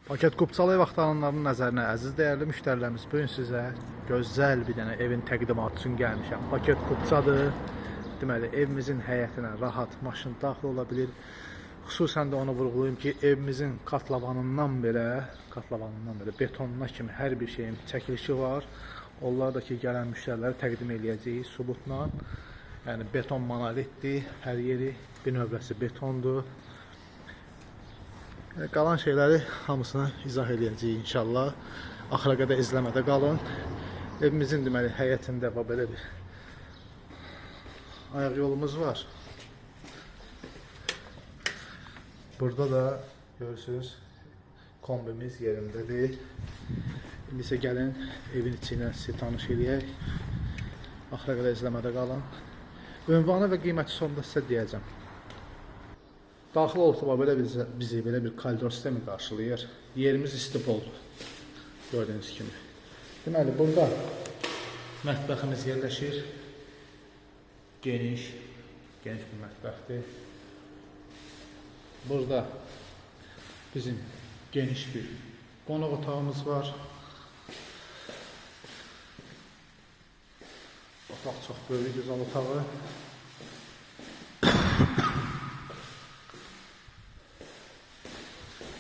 Paket Kupçalı ev axtaranların nəzərinə əziz dəyərli müştərilərimiz, bugün sizə gözəl bir dənə evin təqdimatı üçün gəlmişəm. Paket Kupçadır. Deməli, evimizin həyətinə rahat maşın daxil ola bilir. Xüsusən də onu vurğulayım ki, evimizin katlavanından belə betonuna kimi hər bir şeyin çəkilişi var. Onlar da ki, gələn müştərilərə təqdim eləyəcəyik subutla. Yəni beton monolitdir, hər yeri bir növbəsi betondur. Qalan şeyləri hamısını izah edəcəyik inşallah. Axıra qədər izləmədə qalın. Evimizin deməli həyətində belə bir ayaq yolumuz var. Burada da görürsünüz kombimiz yerindədir. İndi isə gəlin evin içi ilə sizi tanış edək. Axıra qədər izləmədə qalın. Ünvanı və qiyməti sonunda sizə deyəcəm. Daxil olduqda belə bizi belə bir koridor sistemi qarşılayır. Yerimiz istipoldur. Gördüyünüz kimi. Deməli, burada mətbəximiz yerləşir. Geniş bir mətbəxdir. Burada bizim geniş bir qonaq otağımız var. Otaq çox böyük, gözəl otağı.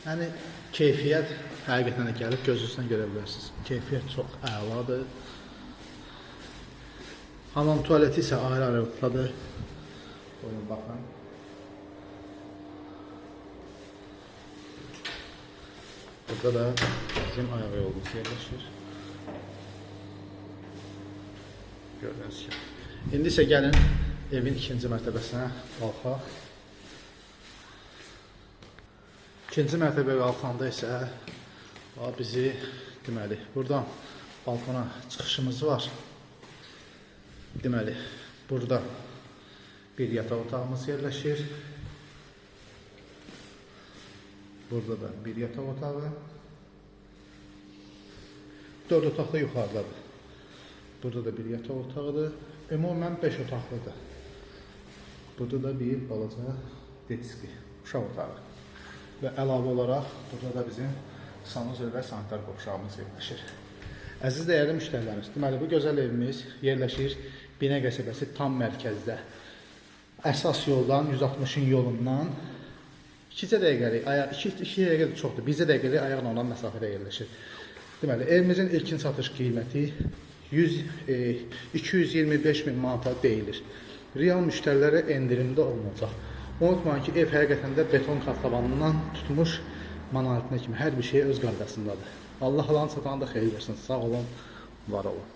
Yəni keyfiyyət həqiqətən də gəlib gözünüzdən görə bilərsiniz. Keyfiyyət çox əladır. Hamam tualeti isə ayrı-ayrılıqdadır. Buyurun baxın. Burada da bizim ayaq yolumuz yerləşir. Gördüyünüz kimi. İndi isə gəlin evin ikinci mərtəbəsinə qalxaq. İkinci mərtəbəyə qalxanda isə bizi deməli buradan balkona çıxışımız var. Deməli burada bir yataq otağımız yerləşir. Burada da bir yataq otağı. 4 otaq da yuxarıdadır. Burada da bir yataq otağıdır. Ümumən 5 otaqlıdır. Burada da bir balaca detski uşaq otağı. Və əlavə olaraq burada da bizim sanuzel və sanitar qovşağımız yerləşir. Əziz dəyərli müştərilərimiz, deməli bu gözəl evimiz yerləşir Binə qəsəbəsi tam mərkəzdə. Əsas yoldan 160-ın yolundan 2 dəqiqəlik, 2 dəqiqə də çoxdur, 1 dəqiqəlik ayaqla olan məsafədə yerləşir. Deməli evimizin ilkin satış qiyməti 225.000 manata deyilir. Real müştərilərə endirimdə olunacaq. Unutmayın ki, ev həqiqətən də beton katlavanından tutmuş monolitinə kimi hər bir şey öz qaydasındadır. Allah alan satanı da xeyir versin. Sağ olun, var olun.